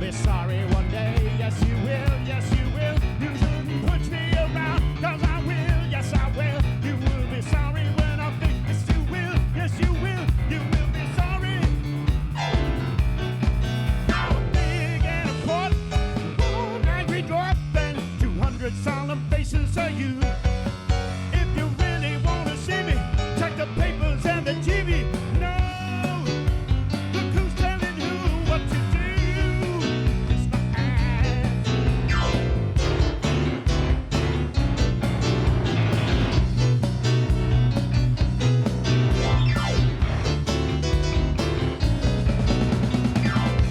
be sorry one day. Yes, you will. Yes, you will. You shouldn't push me around, 'cause I will. Yes, I will. You will be sorry when I think. Yes, you will. Yes, you will. You will be sorry. Big and a court, one angry dwarf, and 200 solemn faces are you. If you really want to see me, check the papers and the TV. No, look who's telling who what to do. It's my ass.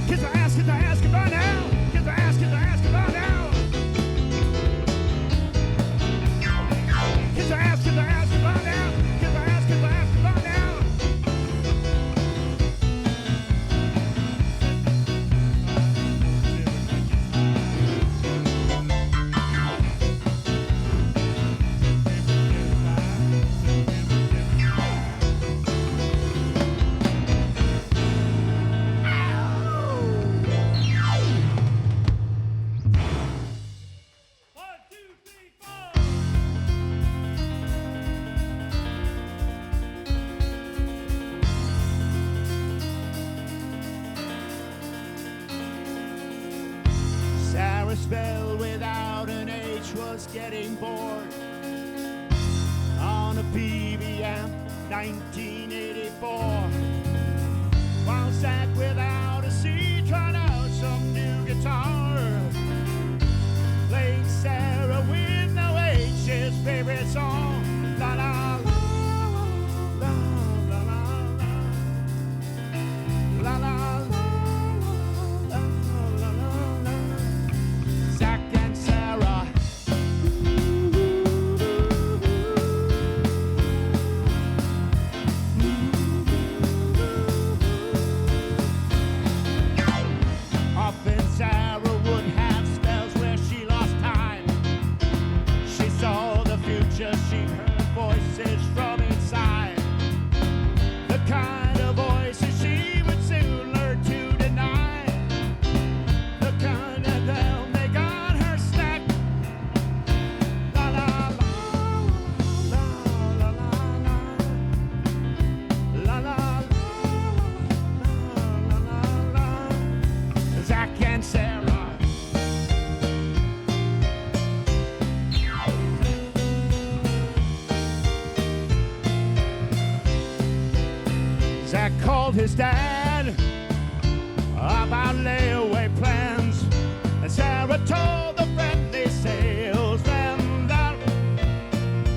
'Cause I ask about now. 'Cause I ask about now. 'Cause I ask about now. 'Cause I ask about now. One, two, three, four. Sarah Spell without an H was getting bored on a BBM 1984. While Zach without a C tried out some new guitar, played Sarah with no H, his favorite song. La la la la la la la la la la la la la. Zach and Sarah. Often Sarah would have spells where she lost time. She saw the future, she heard voices from inside. The kind of voices she would soon learn to deny. The kind that they'll make on her snack. La la la la la la la la la la la la. Zach and Sarah. Zach called his dad about layaway plans, and Sarah told the friendly salesman that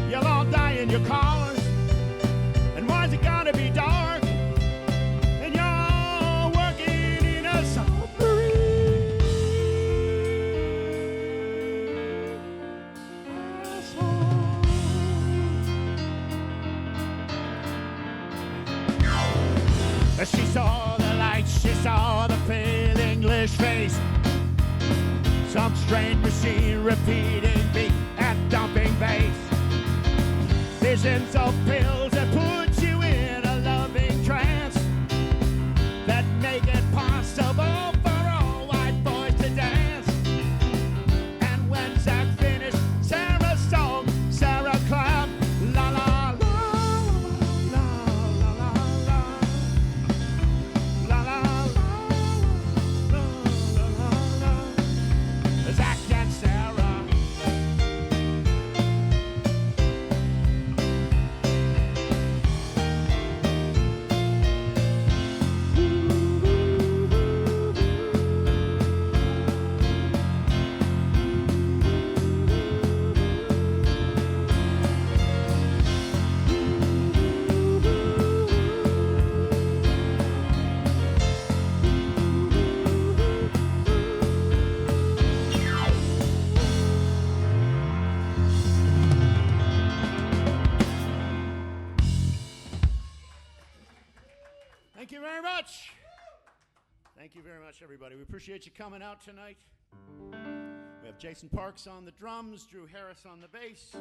you'll all die in your cars, and why's it gotta be dark, and you're working in a submarine. She saw the lights, she saw the pale English face, some strange machine repeating beat and dumping bass, visions of pills that put you in a loving trance, that make it possible for all white boys to dance. And when Zach finished Sarah's song, Sarah clapped. La la la la la la la la la la la la. Zach and Sarah. Thank you very much. Thank you very much, everybody. We appreciate you coming out tonight. We have Jason Parks on the drums, Drew Harris on the bass,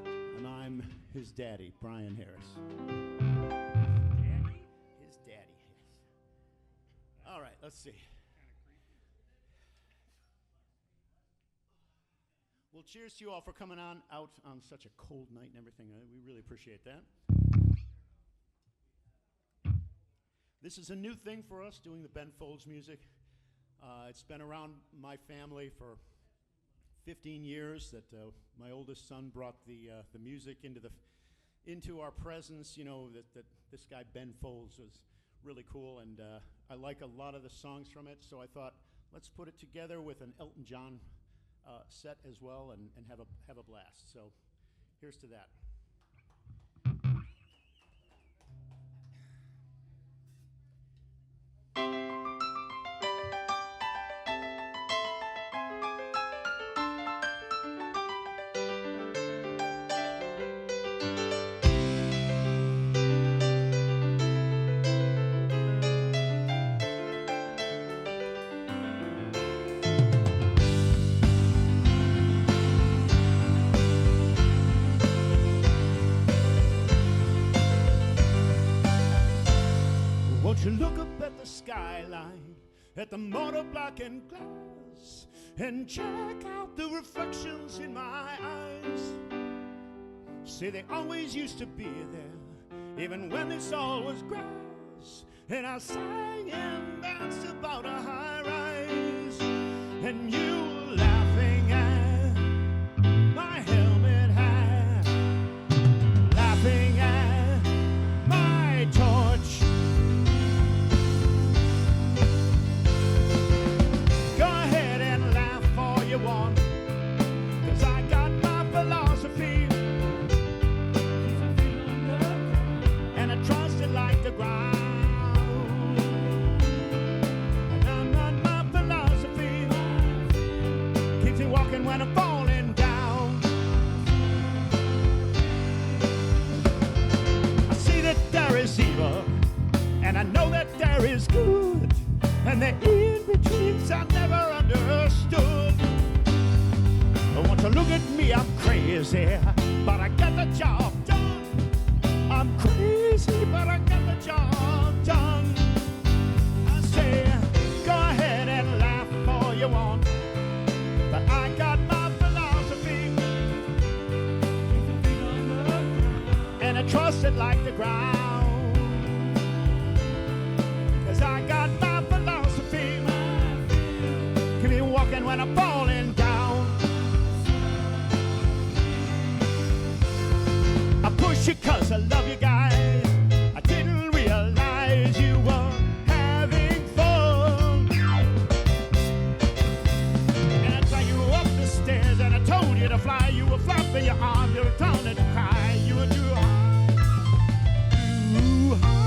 and I'm his daddy, Brian Harris. Daddy? His daddy, yes. All right, let's see. Well, cheers to you all for coming on out on such a cold night and everything. We really appreciate that. This is a new thing for us, doing the Ben Folds music. It's been around my family for 15 years that my oldest son brought the music into our presence. You know, that this guy Ben Folds was really cool, and I like a lot of the songs from it, so I thought, let's put it together with an Elton John set as well and have a blast. So here's to that. You look up at the skyline, at the motor block and glass, and check out the reflections in my eyes. See, they always used to be there, even when this all was grass. And I sang and danced about a high rise, and you were laughing at my helmet hat, laughing at my torch. You want, 'cause I got my philosophy, and I trust it like the ground. And I'm not my philosophy, keeps me walking when I'm falling down. I see that there is evil, and I know that there is good, and the in-betweens I never understood. Won't you look at me, I'm crazy, but I get the job done. I'm crazy, but I get the job done. I say, go ahead and laugh all you want, but I got my philosophy, and I trust it like the ground. 'Cause I got my philosophy, keep me walking when I'm falling down. I push you 'cause I love you guys. I didn't realize you were having fun. And I dragged you up the stairs and I told you to fly. You were flapping your arms, you were turning to cry. You were too high, too high.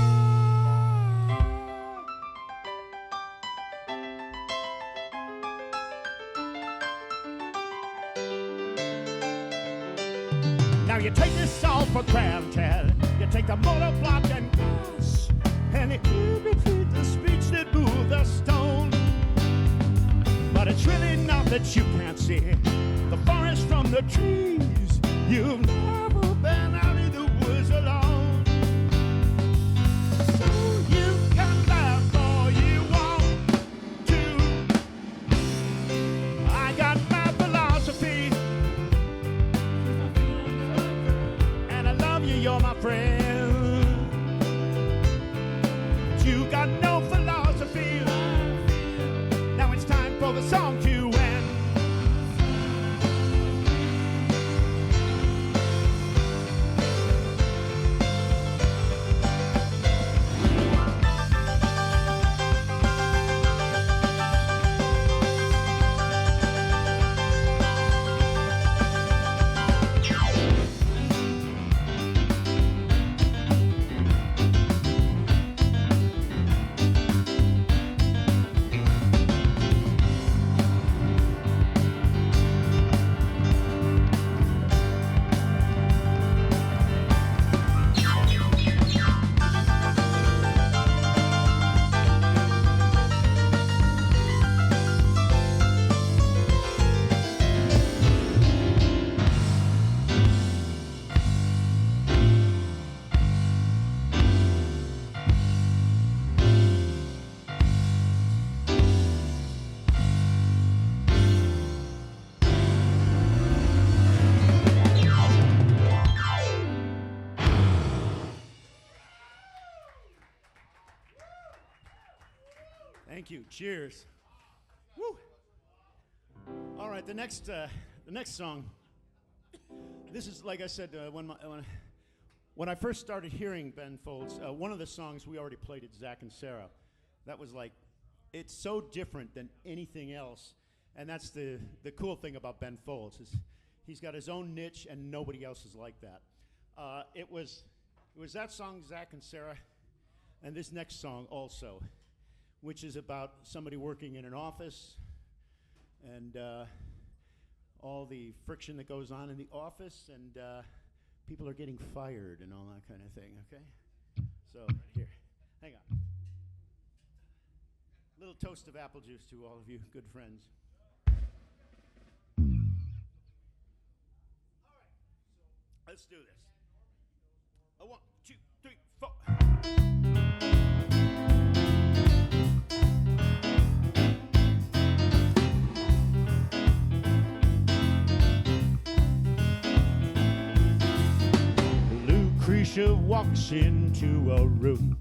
Now you take this all for granted. You take the motor block and glass, and it in-between the speech that moved the stone. But it's really not that you can't see the forest from the trees. You've never been out in the woods alone. So you can laugh all you want to. I got my philosophy, you're my friend. But you got no philosophy. Now it's time for the song to end. Thank you. Cheers. Woo. All right, the next song. This is, like I said, when I first started hearing Ben Folds, one of the songs we already played at Zach and Sarah. That was like, it's so different than anything else, and that's the cool thing about Ben Folds is he's got his own niche, and nobody else is like that. It was that song, Zach and Sarah, and this next song also, which is about somebody working in an office and all the friction that goes on in the office, and people are getting fired and all that kind of thing, okay? So, here, hang on. Little toast of apple juice to all of you good friends. All right, so let's do this. 1, 2, 3, 4. Lucretia walks into a room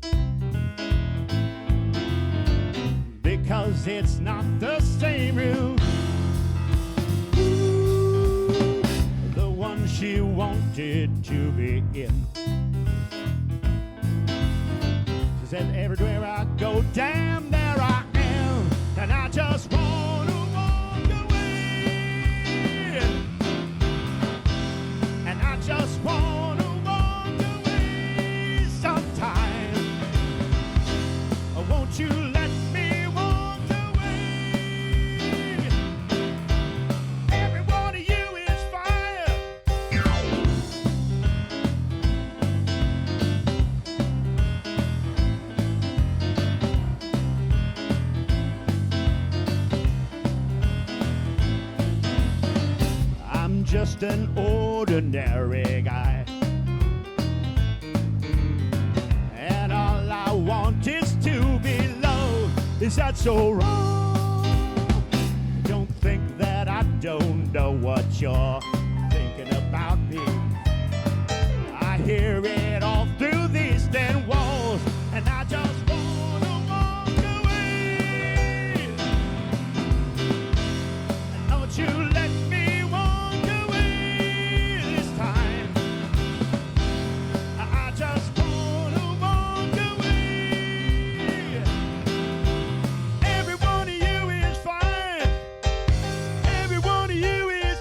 because it's not the same room. The one she wanted to be in. She said, everywhere I go, damn, there I am, and I just want to walk away. And I just want to walk away sometime. Won't you let me walk away? Every one of you is fire. I'm just an ordinary guy, and all I want is to be loved. Is that so wrong? Don't think that I don't know what you're thinking about me. I hear it all through these thin walls, and I just want to walk away. And don't you let me walk away this time. I just want to walk away. Every one of you is fine. Every one of you is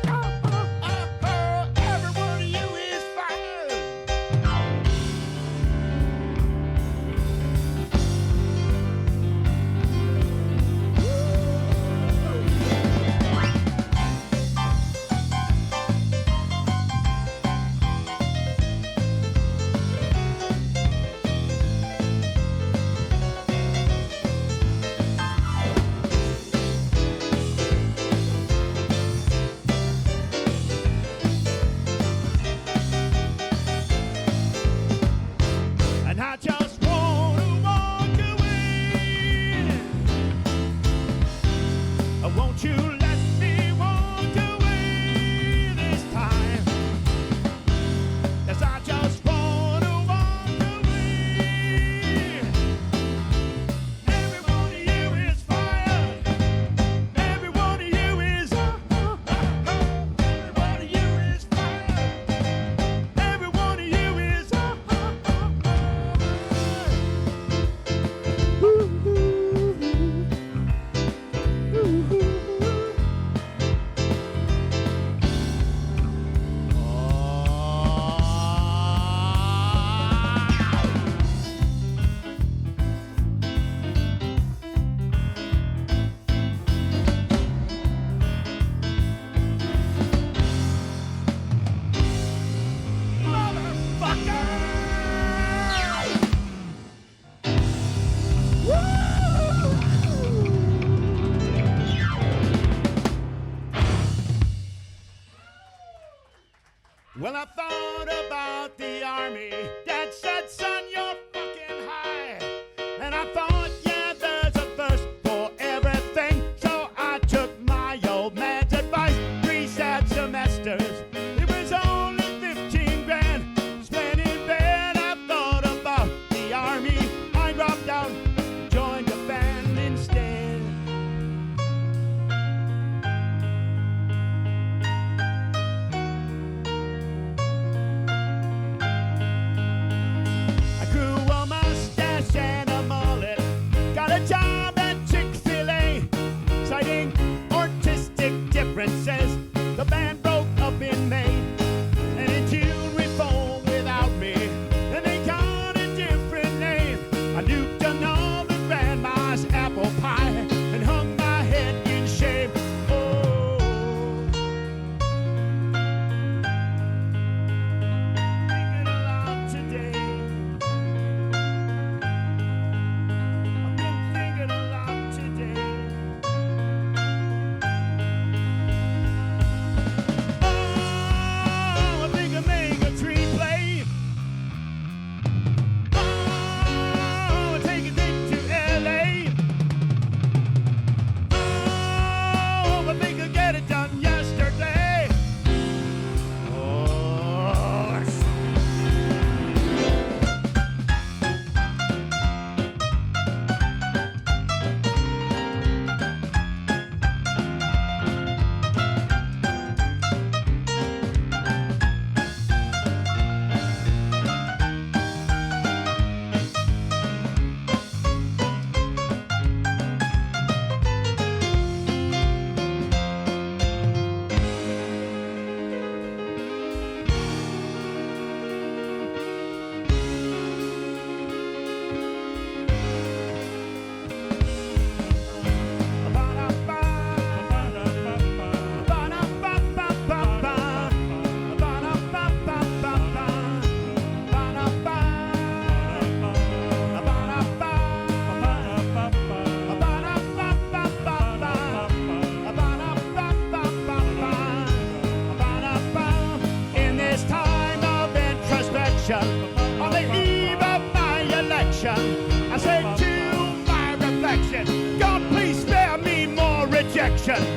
destruction.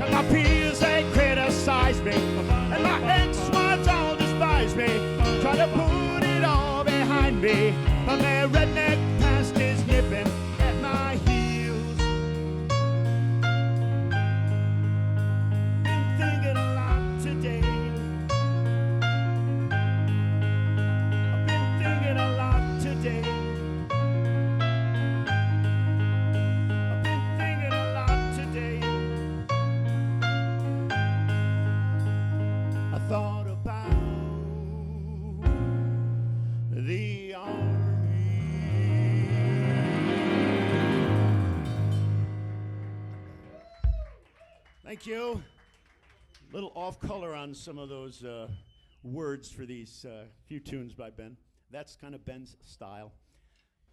And my peers, they criticize me. And my ex-wives all despise me. Try to put it all behind me. But their redneck past is nipping at my heels. Been thinking a lot today. I've been thinking a lot today. I've been thinking a lot today. I thought about the army. Thank you. Little off color on some of those words for these few tunes by Ben. That's kind of Ben's style.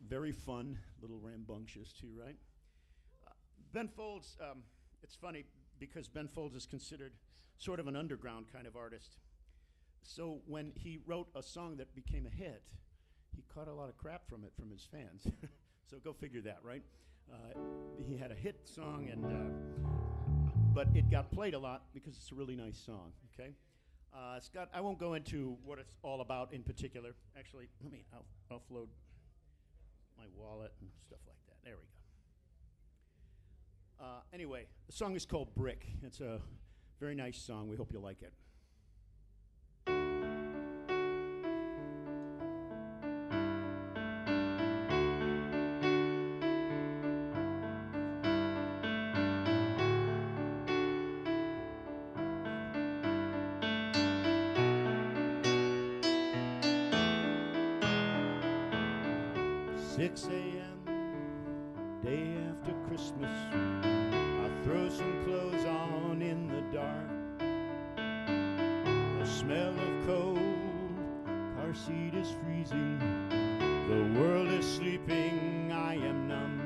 Very fun, little rambunctious too, right? Ben Folds, it's funny because Ben Folds is considered sort of an underground kind of artist. So when he wrote a song that became a hit, he caught a lot of crap from it from his fans. So go figure that, right? He had a hit song, and but it got played a lot because it's a really nice song. Okay, it's got. I won't go into what it's all about in particular. Actually, let me offload my wallet and stuff like that. There we go. Anyway, the song is called Brick. It's a very nice song. We hope you like it. 6 a.m., day after Christmas, I throw some clothes on in the dark. The smell of cold, car seat is freezing, the world is sleeping, I am numb.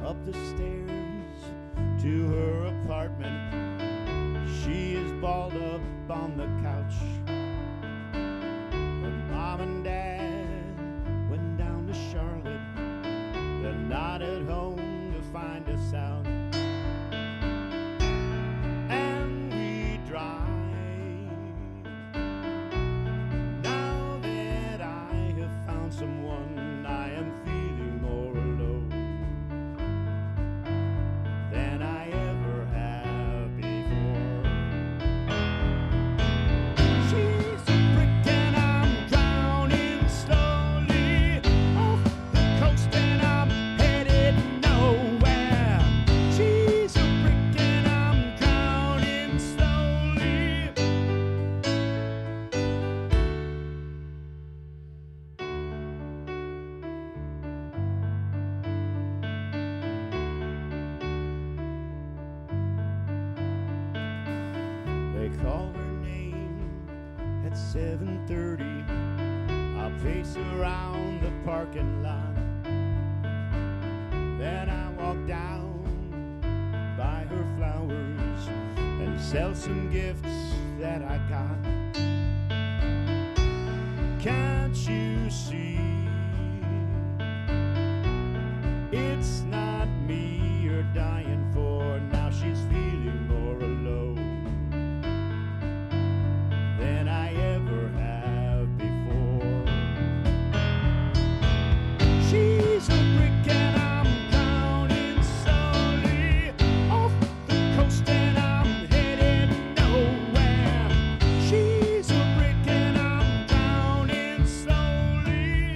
Up the stairs to her apartment, she is balled up on the couch. Her mom and dad went down to Charlotte, they're not at home to find us out. And we drive. Now that I have found someone, I am feeling more alone than I ever have before. She's a brick and I'm drowning slowly off the coast and I'm headed nowhere. She's a brick and I'm drowning slowly. They call her name at 7:30. I pace around the parking lot. Then I walk down, buy her flowers, and sell some gifts that I got. Can't you see? It's not me you're dying for. Now she's feeling more alone than I ever have before. She's a brick and I'm drowning slowly off the coast and I'm headed nowhere. She's a brick and I'm drowning slowly.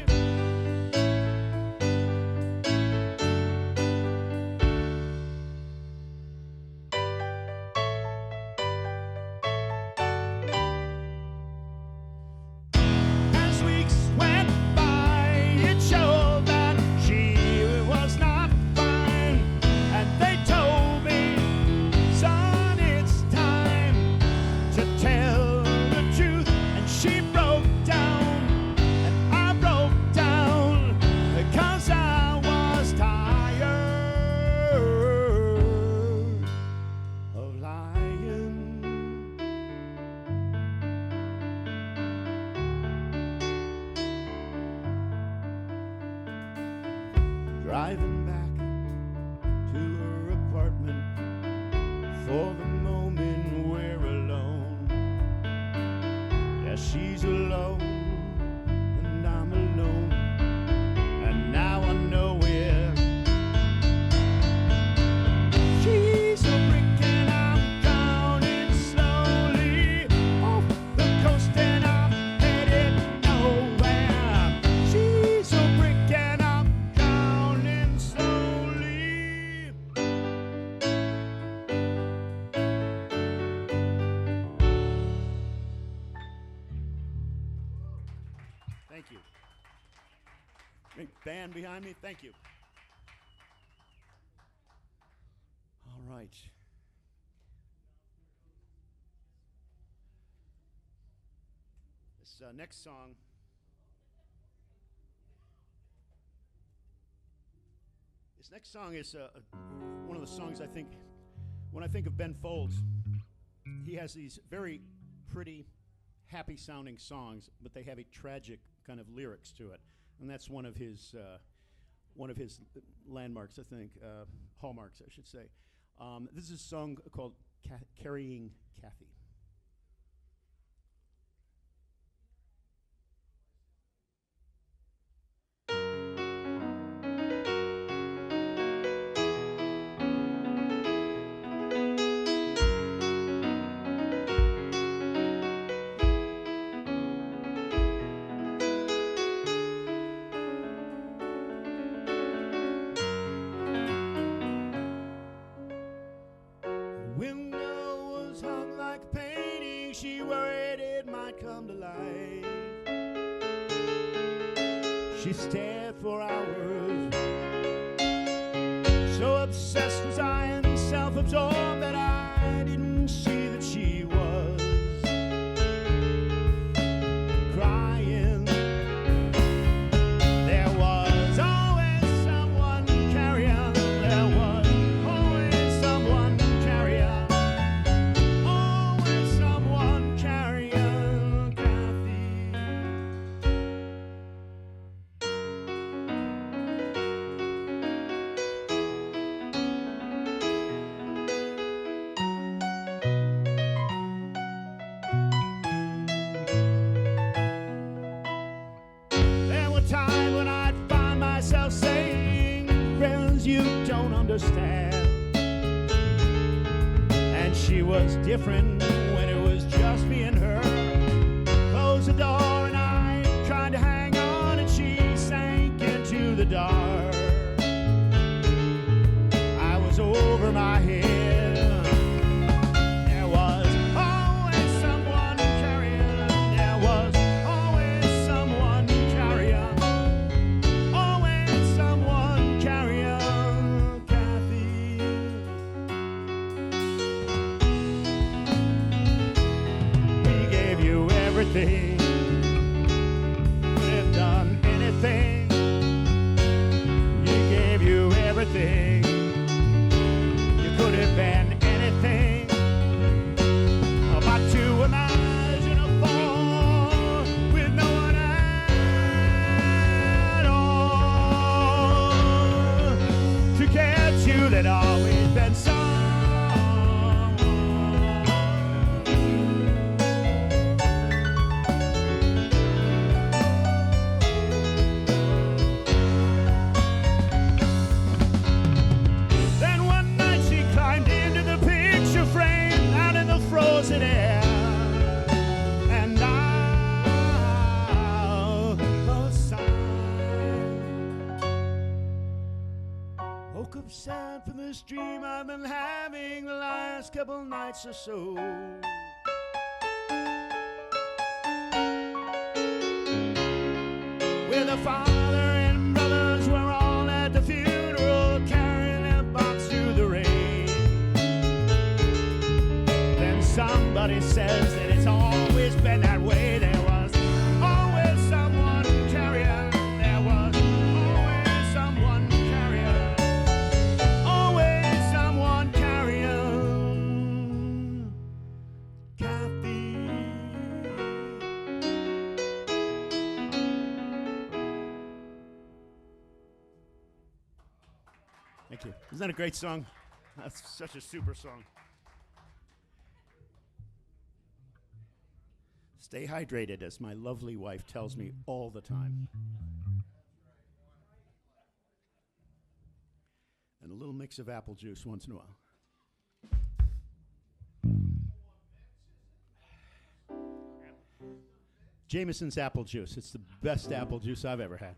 driving back to her apartment. For the moment we're alone. Yeah, she's alone and I'm alone. And now I know it. She's a brick and I'm drowning slowly off the coast and I'm headed nowhere. She's a brick and I'm drowning slowly. Thank you. Big band behind me, thank you. All right. This next song is one of the songs I think, when I think of Ben Folds, he has these very pretty, happy-sounding songs, but they have a tragic kind of lyrics to it, and that's one of his landmarks, I think, hallmarks, I should say. This is a song called Carrying Kathy. She worried it might come to life. She stared for hours, so obsessed was I and self-absorbed that I didn't see that she was crying. There was always someone carrying. There was always someone carrying. Time when I'd find myself saying, friends, you don't understand. And she was different when it was just me and her. Closed the door and I tried to hang on, and she sank into the dark. I was over my head. There was always someone carrying. There was always someone carrying. Everything, could have done anything. You gave you everything. You could have been anything. About to imagine a fall with no one at all to catch you that always been some. And I'll sigh. Woke up sad for this dream I've been having the last couple nights or so. With a father and brothers were all at the funeral, carrying their box through the rain. Then somebody says that it's always been that way. There was always someone carrying. There was always someone carrying. Always someone carrying Kathy. you. Isn't that a great song? That's such a super song. Stay hydrated, as my lovely wife tells me all the time. And a little mix of apple juice once in a while. Jameson's apple juice. It's the best apple juice I've ever had.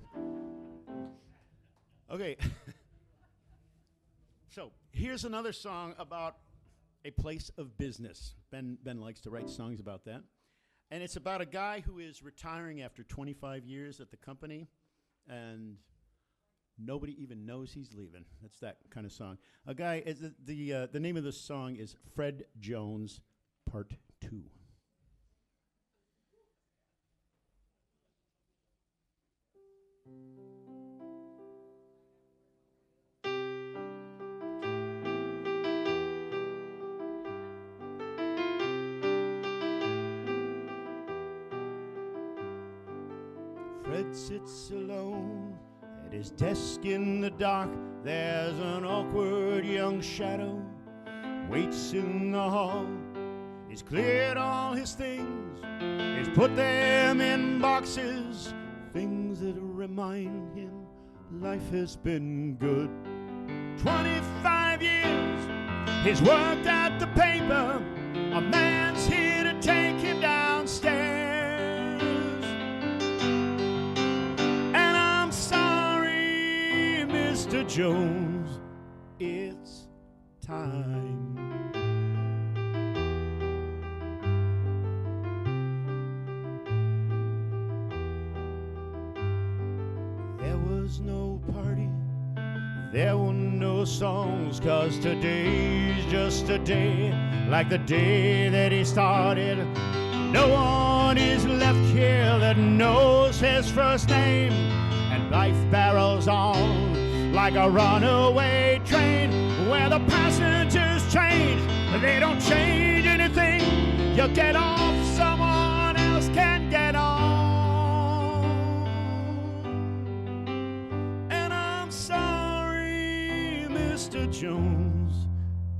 Okay. So here's another song about a place of business. Ben likes to write songs about that. And it's about a guy who is retiring after 25 years at the company, and nobody even knows he's leaving. That's that kind of song. A guy, the name of the song is Fred Jones, Part 2. Fred sits alone at his desk in the dark. There's an awkward young shadow waits in the hall. He's cleared all his things, he's put them in boxes, things that remind him life has been good. 25 years he's worked at the paper. A man's here to take him downstairs. Mr. Jones, it's time. There was no party, there were no songs, 'cause today's just a day like the day that he started. No one is left here that knows his first name, and life barrels on like a runaway train where the passengers change, but they don't change anything. You get off, someone else can get on. And I'm sorry, Mr. Jones,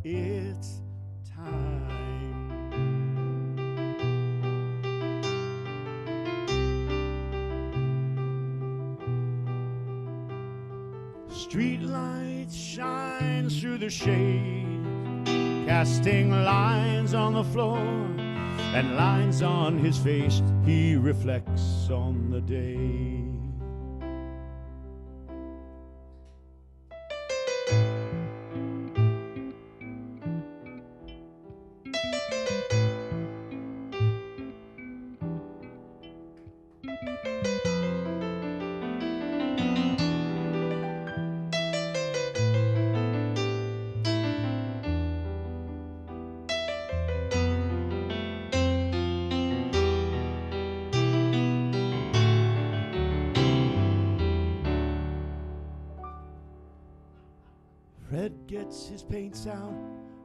it's time. Street lights shine through the shade, casting lines on the floor and lines on his face. He reflects on the day. Fred gets his paints out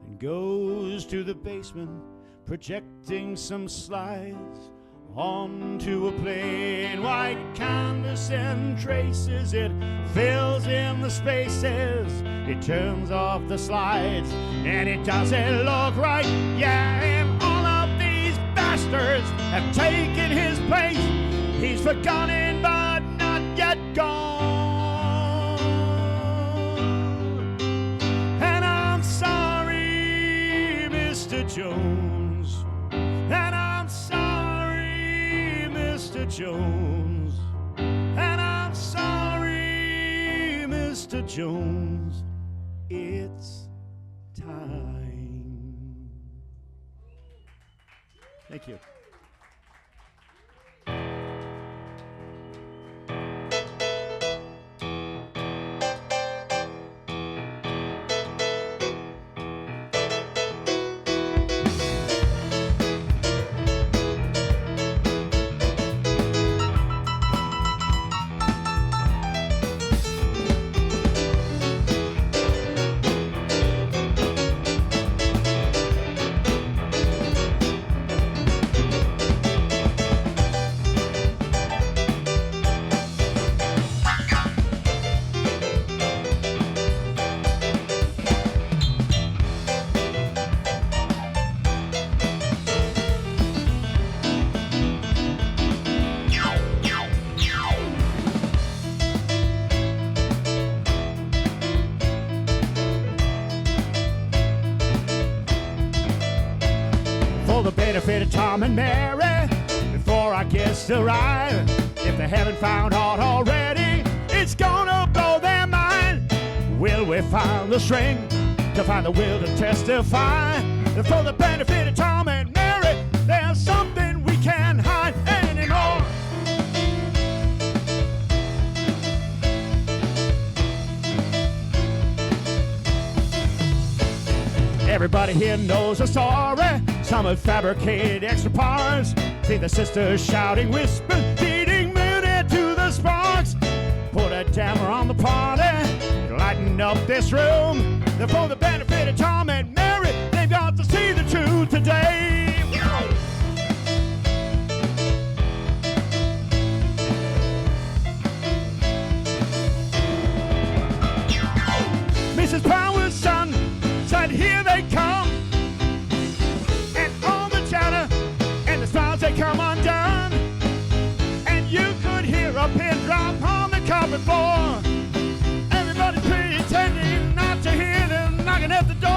and goes to the basement, projecting some slides onto a plain white canvas and traces it, fills in the spaces. He turns off the slides and it doesn't look right. Yeah, and all of these bastards have taken his place. He's forgotten but not yet gone. Mr. Jones, and I'm sorry, Mr. Jones, and I'm sorry, Mr. Jones, it's time. Thank you. for the benefit of Tom and Mary. Before our guests arrive, if they haven't found out already, it's gonna blow their mind. Will we find the string to find the will to testify? For the benefit of Tom and Mary, there's something we can't hide anymore. Everybody here knows a story. Some have fabricated extra parts. See the sisters shouting whispers, feeding minute to the sparks. Put a jammer on the party, lighten up this room. For the benefit of Tom and Mary, they've got to see the truth today. Mrs. Power's son said, here they come. And all the chatter and the smiles, they come undone. And you could hear a pin drop on the carpet floor. Everybody's pretending not to hear them knocking at the door.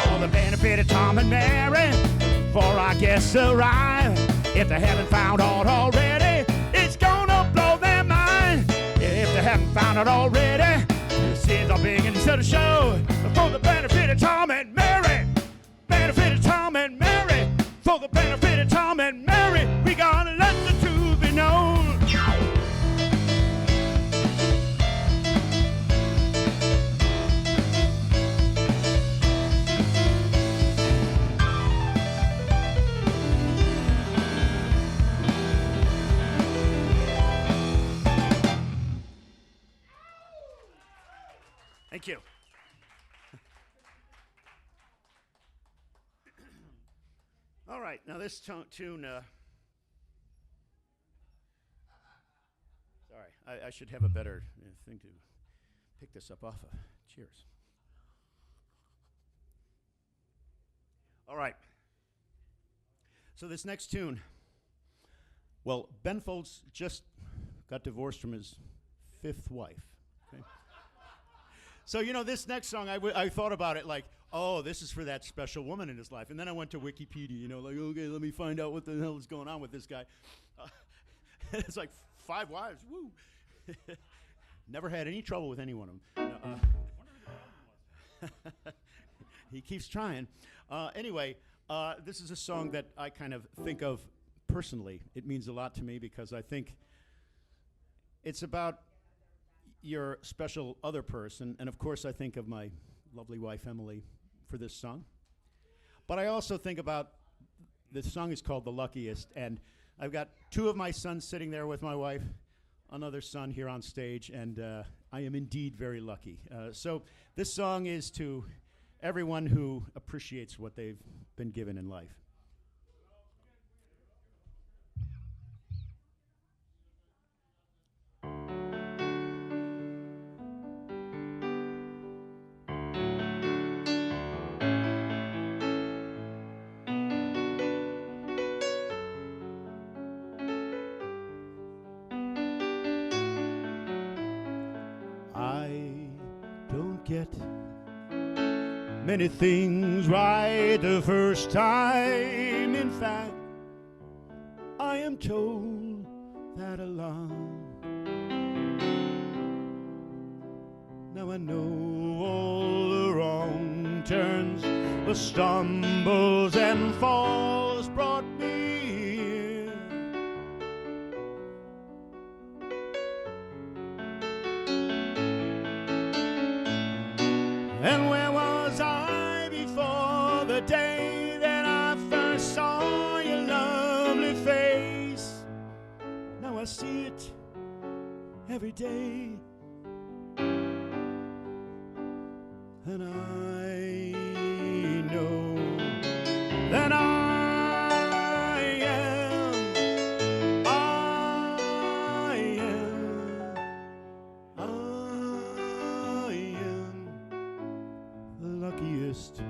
For the benefit of Tom and Mary, before our guests arrive, if they haven't found out already, it's gonna blow their mind. If they haven't found out already, the scenes are big instead of show. For the benefit of Tom and Mary, benefit of Tom and Mary, for the benefit of Tom and Mary, we gotta let the truth be known. Thank you. All right, now this tune, sorry, I should have a better thing to pick this up off of. Cheers. All right. So this next tune, well, Ben Folds just got divorced from his 5th wife. Okay? So, you know, this next song, I thought about it like, oh, this is for that special woman in his life. And then I went to Wikipedia, you know, like, okay, let me find out what the hell is going on with this guy. It's like 5 wives, woo. Never had any trouble with any one of them. He keeps trying. Anyway, this is a song that I kind of think of personally. It means a lot to me because I think it's about your special other person, and of course I think of my lovely wife Emily for this song. But I also think about, this song is called The Luckiest, and I've got 2 of my sons sitting there with my wife, another son here on stage, and I am indeed very lucky. So this song is to everyone who appreciates what they've been given in life. Get many things right the first time. In fact, I am told that a lot. Now I know all the wrong turns, the stumbles and falls brought me here. And where was I before the day that I first saw your lovely face? Now I see it every day, and I know that I am the luckiest. luckiest.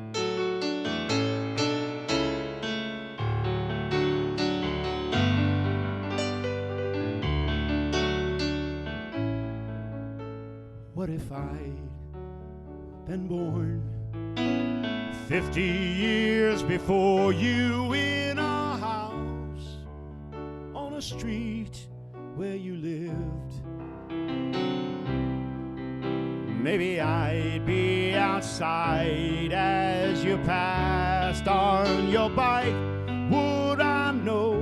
What if I'd been born 50 years before you in a house on a street where you lived? Maybe I'd be outside as you passed on your bike. Would I know?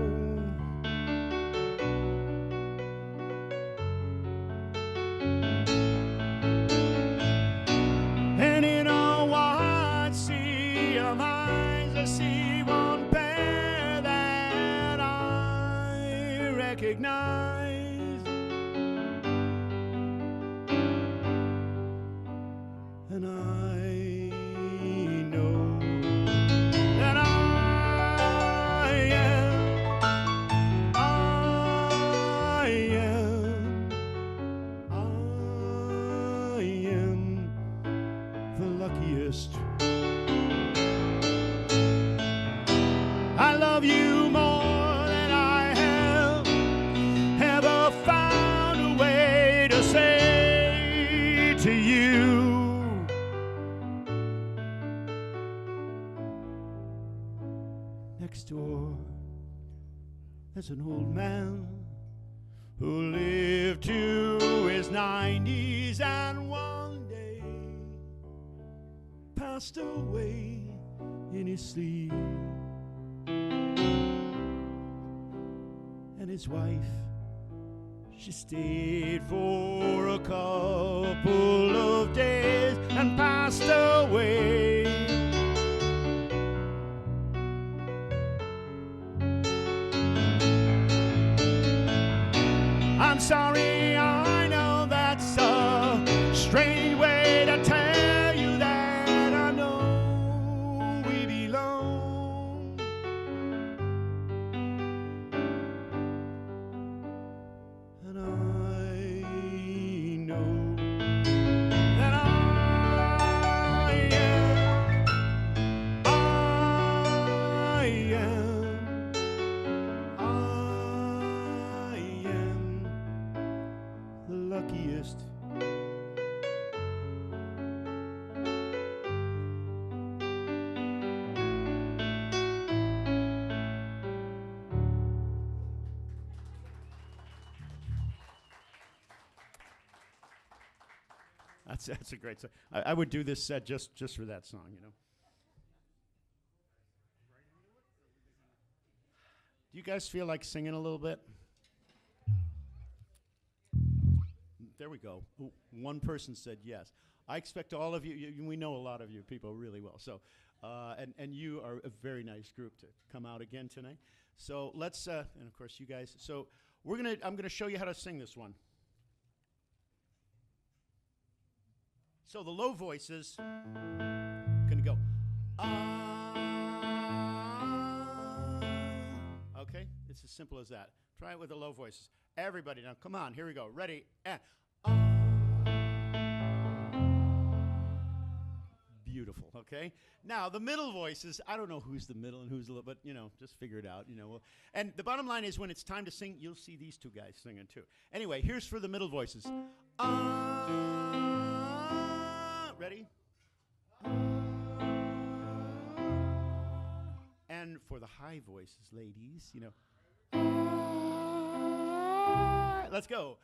And in a wide sea of eyes, I see one pair that I recognize. And I know that I am the luckiest. I love you more than I have ever found a way to say to you. Next door, there's an old man who lived to his 90s and one day passed away in his sleep. And his wife, she stayed for a couple of days and passed away. I'm sorry, I know that's a strange way to tell you that I know we belong. And I know that I am the luckiest. That's a great song. I would do this set just for that song, you know. Do you guys feel like singing a little bit? There we go. Ooh, one person said yes. I expect all of you, we know a lot of you people really well. So, and you are a very nice group to come out again tonight. So let's, and of course you guys. So I'm gonna show you how to sing this one. So the low voices gonna go. Okay, it's as simple as that. Try it with the low voices. Everybody now, come on, here we go. Ready, and beautiful, okay? Now, the middle voices, I don't know who's the middle and who's the low, but, you know, just figure it out, you know. And the bottom line is when it's time to sing, you'll see these two guys singing too. Anyway, here's for the middle voices. Ready? And for the high voices, ladies, you know. Let's go.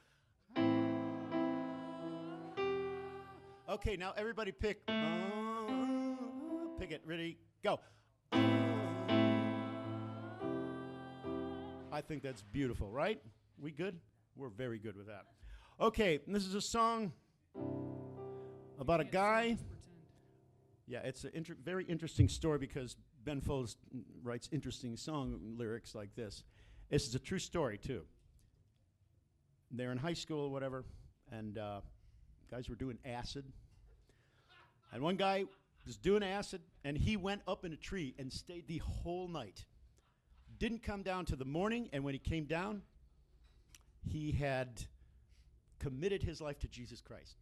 Okay, now everybody pick it. Ready? Go. I think that's beautiful, right? We good? We're very good with that. Okay, and this is a song about a guy. Yeah, it's a very interesting story because Ben Folds writes interesting song lyrics like this. This is a true story, too. They're in high school or whatever, and guys were doing acid. And one guy was doing acid, and he went up in a tree and stayed the whole night. Didn't come down to the morning, and when he came down, he had committed his life to Jesus Christ.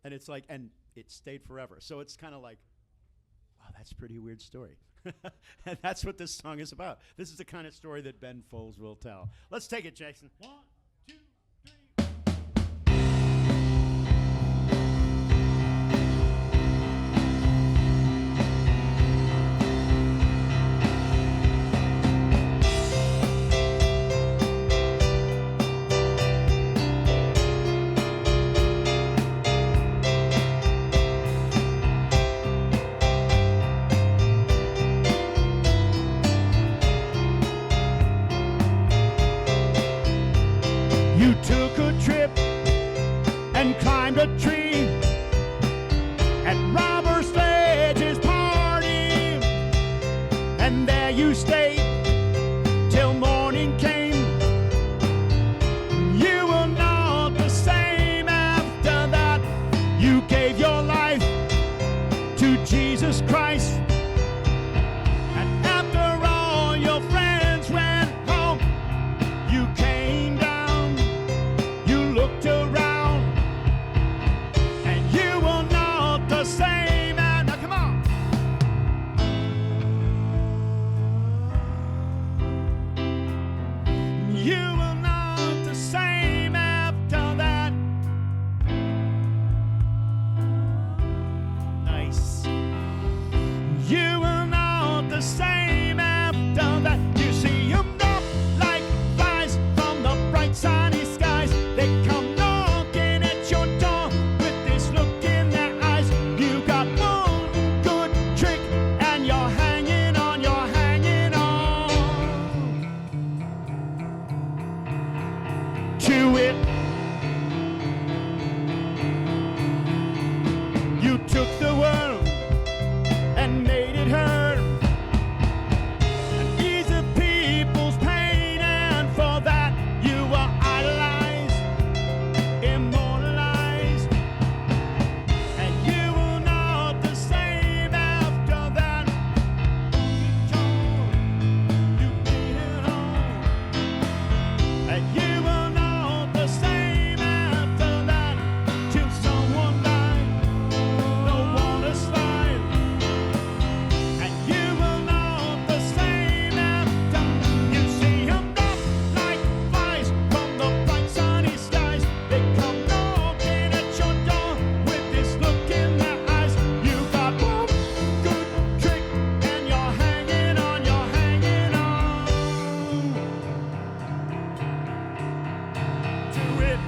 And it's like, and it stayed forever. So it's kind of like, wow. that's a pretty weird story. And that's what this song is about. This is the kind of story that Ben Folds will tell. Let's take it, Jason. 1, 2, 3. You took a trip and climbed a tree at Robert Sledge's party, and there you stayed till morning came. You were not the same after that. You gave your life to Jesus Christ, and after all your friends went home, you came down, you looked around, and you were not the same. And now come on. You were not the same after that. Nice. You were not the same after that. You see them drop like flies from the bright sunny skies. They come knocking at your door with this look in their eyes. You got one good trick and you're hanging on, you're hanging on to it. You took the world and made it hurt and ease the people's pain, and for that you were idolized, immortalized, and you were not the same after that. You made it home, and you were not the same after that, till someone died, the water slide, and you were not the same after. You see them drop like flies from the bright sunny skies. They come knocking at your door with this look in their eyes. You got one good trick and you're hanging on, you're hanging on to it.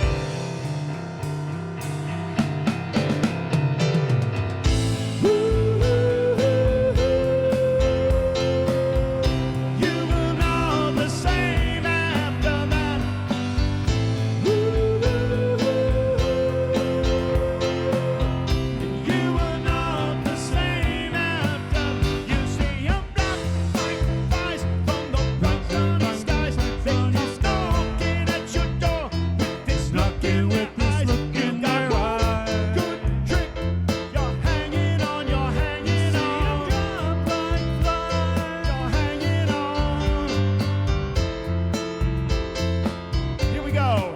You were not the same after that. You were not the same after. You see them drop like flies from the bright sunny skies. They come knocking at your door with this look in their eyes. You got one good trick, you're hanging on, you're hanging on. Drop like flies, you're hanging on. Here we go.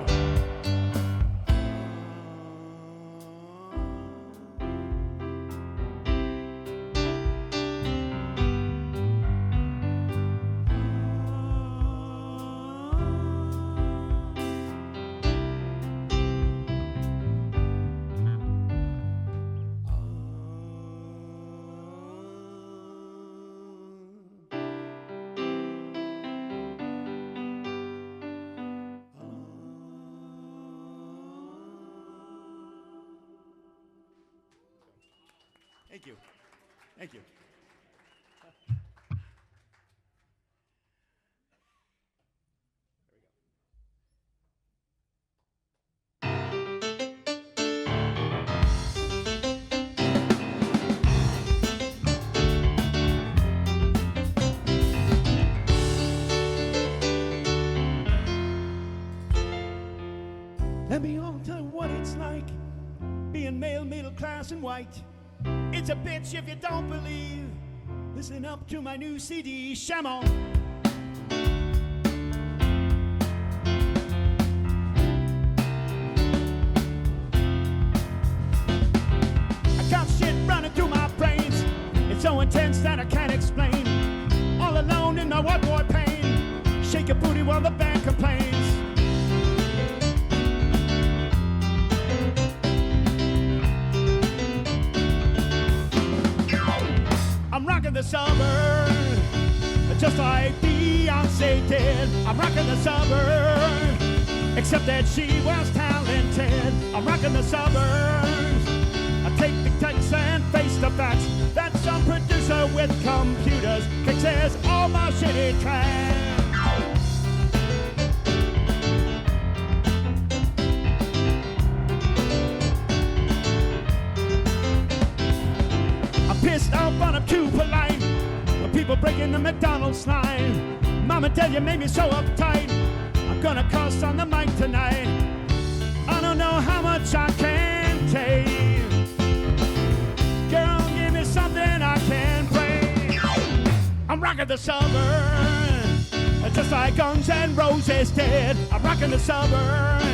Thank you. Thank you. Let me all tell you what it's like being male, middle class, and white. It's a bitch if you don't believe. Listen up to my new CD, Shamon. I got shit running through my brains. It's so intense. sense that I can't explain. All alone in my one-boy pain. Shake your booty while the band complains. I'm rocking the suburb, just like Beyonce did. I'm rocking the suburb, except that she was talented. I'm rocking the suburbs. I take the text and face the facts. That some producer with computers fixes all my shitty tracks. I'm pissed off, but I'm too polite. When people break in the McDonald's line, Mama tell you made me so uptight. I'm gonna cuss on the mic tonight. I don't know how much I can take. Girl, give me something I can play. I'm rocking the suburbs, just like Guns N' Roses did. I'm rocking the suburbs,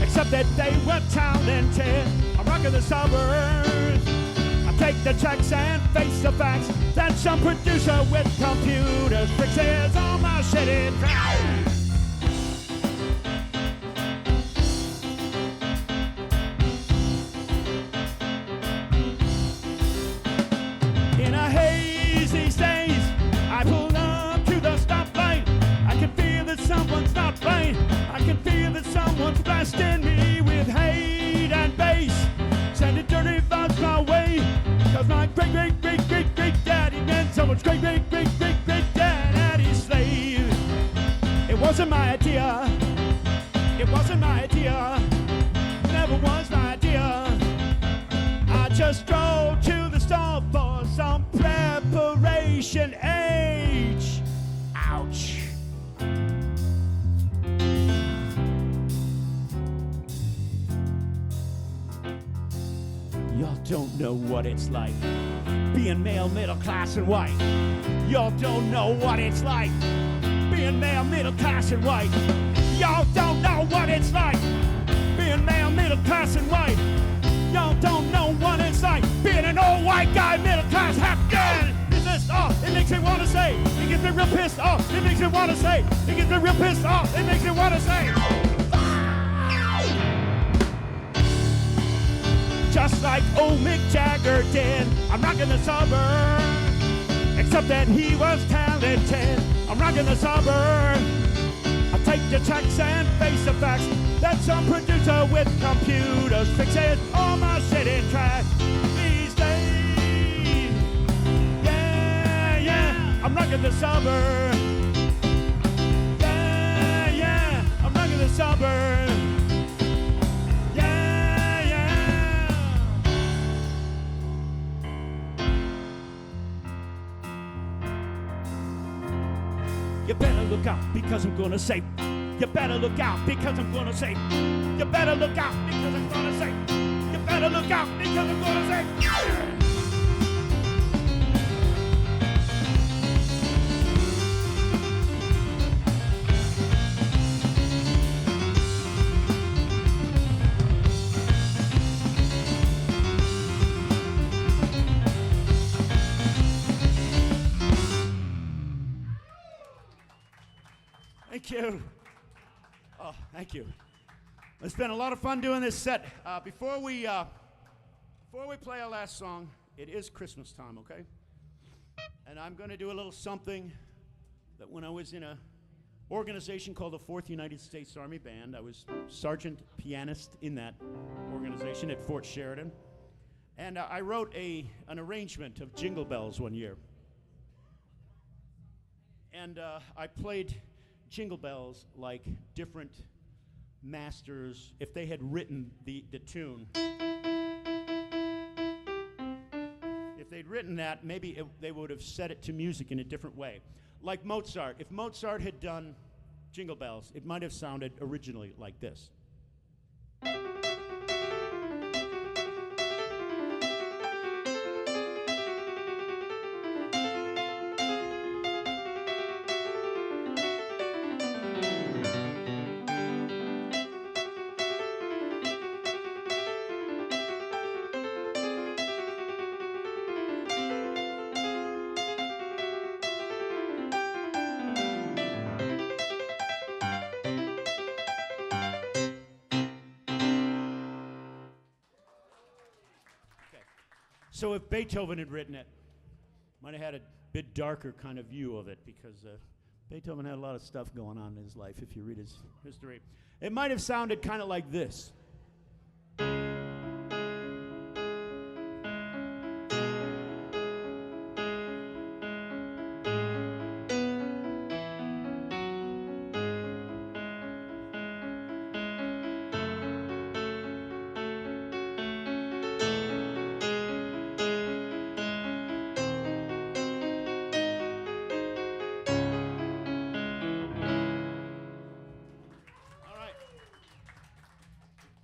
except that they were talented. I'm rocking the suburbs. I take the checks and face the facts. That some producer with computers fixes all my shitty tracks. In a haze these days, I pull up to the stoplight. I can feel that someone's not right. I can feel that someone's blasting me with hate and bass. Sending dirty thoughts my way. Cause my great-great-great-great-great-daddy meant someone's great-great-great-great-great-daddy's slave. It wasn't my idea. It wasn't my idea. Never was my idea. I just drove to the store for some preparation H. Ouch. Y'all don't know what it's like being male, middle class, and white. Y'all don't know what it's like being male, middle class, and white. Y'all don't know what it's like being male, middle class, and white. Y'all don't know what it's like being an old white guy, middle class, half dead. Is this it makes me wanna say. It gets me real pissed off. It makes me wanna say. It gets me real pissed off. It makes me wanna say. Just like old Mick Jagger did. I'm rocking the suburbs, except that he was talented. I'm rocking the suburbs. I take the checks and face the facts. That some producer with computers fixes all my shitty tracks these days. Yeah, yeah, I'm rocking the suburbs. Yeah, yeah, I'm rocking the suburbs. You better look out because I'm gonna say. You better look out because I'm gonna say. You better look out because I'm gonna say. You better look out because I'm gonna say. Thank you. Oh, thank you. It's been a lot of fun doing this set. Before we play our last song, it is Christmas time, okay? And I'm going to do a little something that when I was in a organization called the Fourth United States Army Band, I was sergeant pianist in that organization at Fort Sheridan. And I wrote an arrangement of Jingle Bells one year. And I played Jingle Bells like different masters, if they had written the tune. If they'd written that, maybe they would have set it to music in a different way. Like Mozart. If Mozart had done Jingle Bells, it might have sounded originally like this. So if Beethoven had written it, might have had a bit darker kind of view of it, because Beethoven had a lot of stuff going on in his life, if you read his history. It might have sounded kind of like this.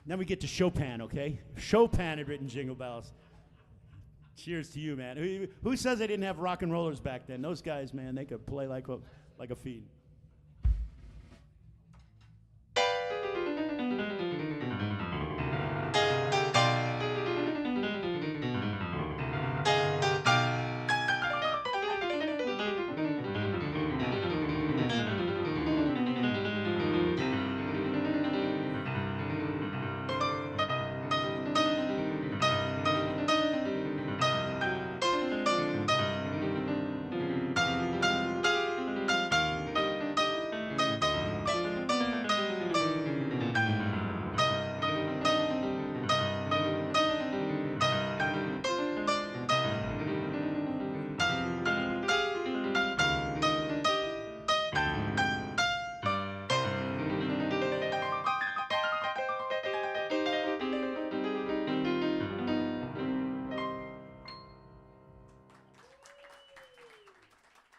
Then we get to Chopin, okay? Chopin had written Jingle Bells. Cheers to you, man. Who says they didn't have rock and rollers back then? Those guys, man, they could play like a fiend.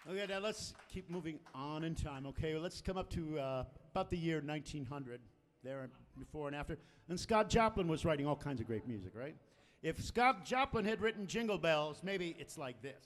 Okay, now let's keep moving on in time, okay? Well, let's come up to about the year 1900, there before and after. And Scott Joplin was writing all kinds of great music, right? If Scott Joplin had written Jingle Bells, maybe it's like this.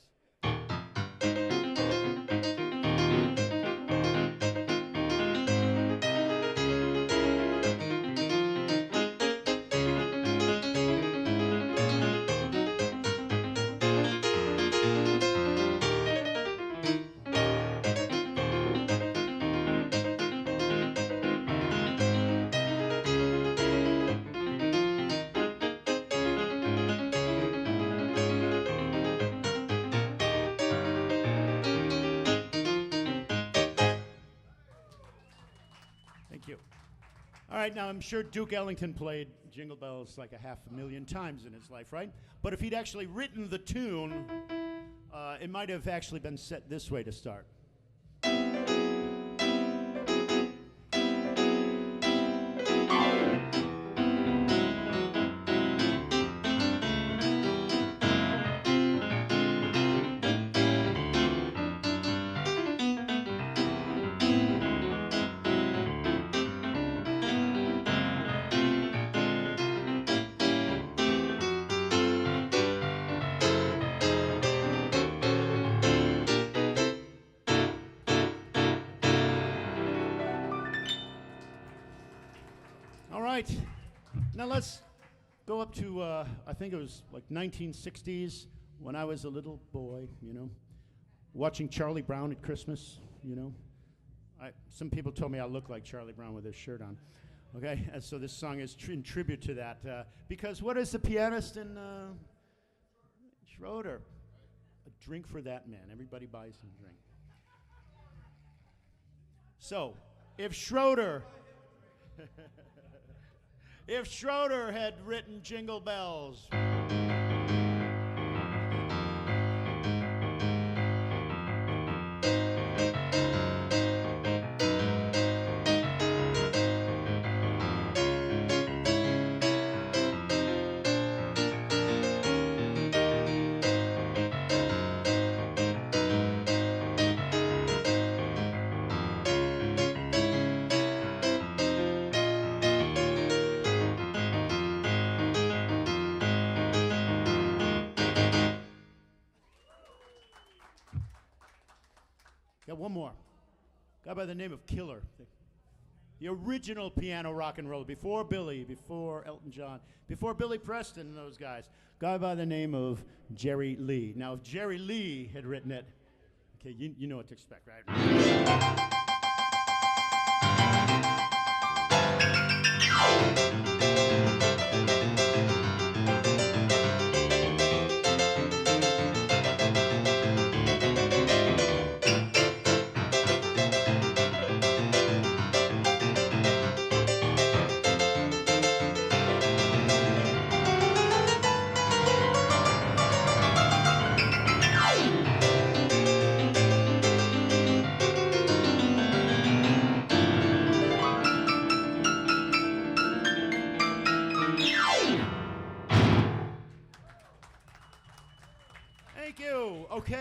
All right, now I'm sure Duke Ellington played Jingle Bells like 500,000 times in his life, right? But if he'd actually written the tune, it might have actually been set this way to start. Right. Now let's go up to, I think it was like 1960s when I was a little boy, you know, watching Charlie Brown at Christmas, you know. Some people told me I look like Charlie Brown with his shirt on, okay? And so this song is in tribute to that. Because what is the pianist in Schroeder? A drink for that man. Everybody buys him a drink. So, if Schroeder... If Schroeder had written Jingle Bells. Got one more. Guy by the name of Killer. The original piano rock and roll, before Billy, before Elton John, before Billy Preston and those guys. Guy by the name of Jerry Lee. Now, if Jerry Lee had written it, okay, you know what to expect, right?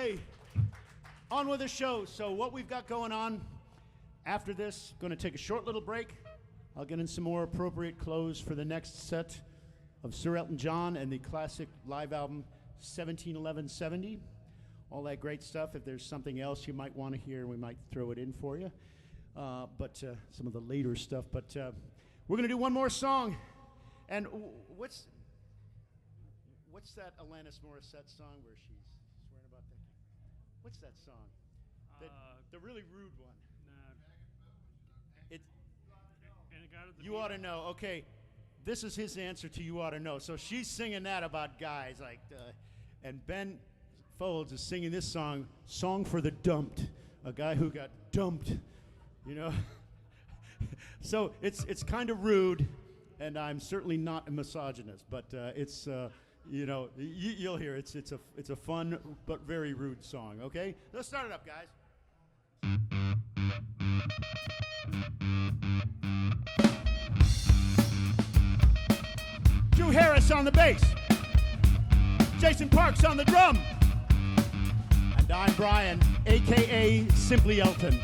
Okay, on with the show. So what we've got going on after this, going to take a short little break. I'll get in some more appropriate clothes for the next set of Sir Elton John and the classic live album 1711-70. All that great stuff. If there's something else you might want to hear, we might throw it in for you. But some of the later stuff. But we're going to do one more song. And what's that Alanis Morissette song where she's swearing about that? What's that song? The really rude one. You ought to know. Okay, this is his answer to You Ought to Know. So she's singing that about guys, like, and Ben Folds is singing this song for the Dumped, a guy who got dumped, you know. So it's kind of rude, and I'm certainly not a misogynist, but it's you know, you'll hear it's a fun but very rude song. Okay, let's start it up, guys. Drew Harris on the bass, Jason Parks on the drum, and I'm Brian, aka Simply Elton.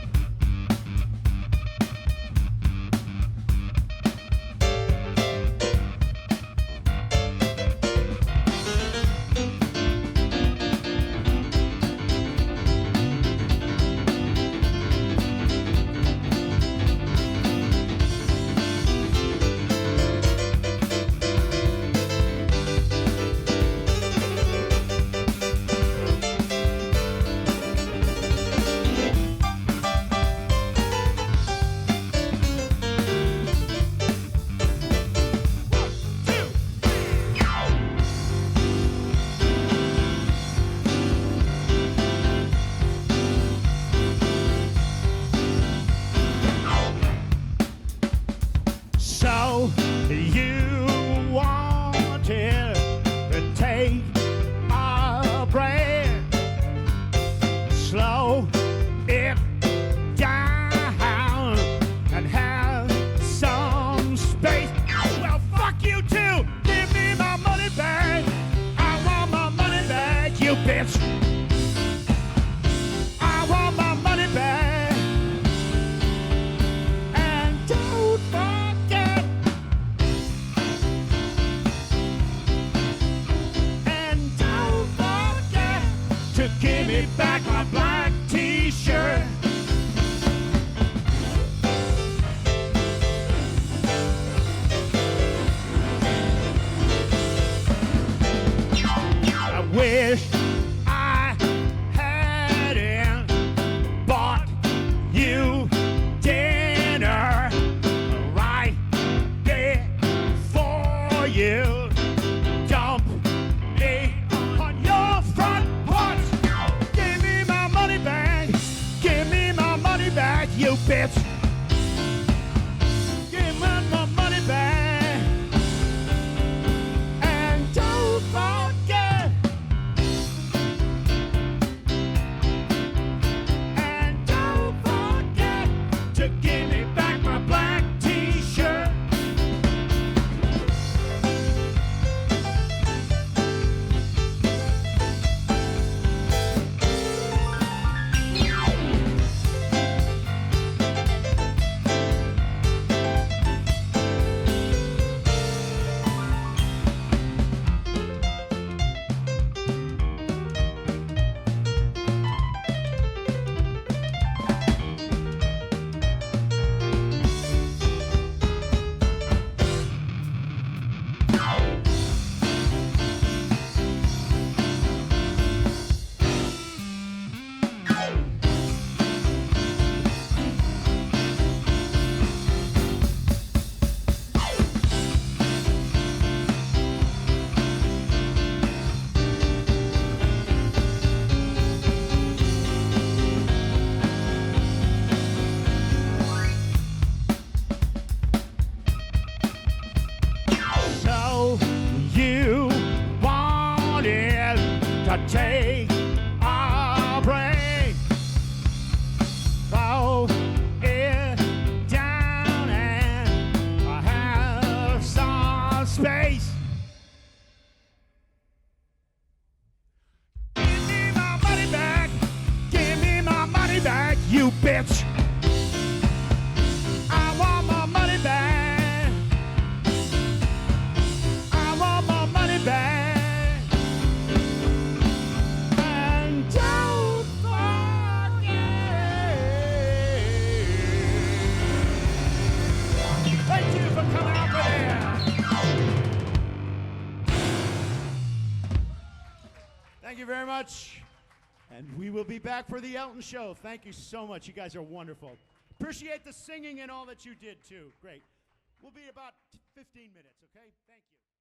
very much. And we will be back for the Elton Show. Thank you so much. You guys are wonderful. Appreciate the singing and all that you did, too. Great. We'll be about 15 minutes, okay? Thank you.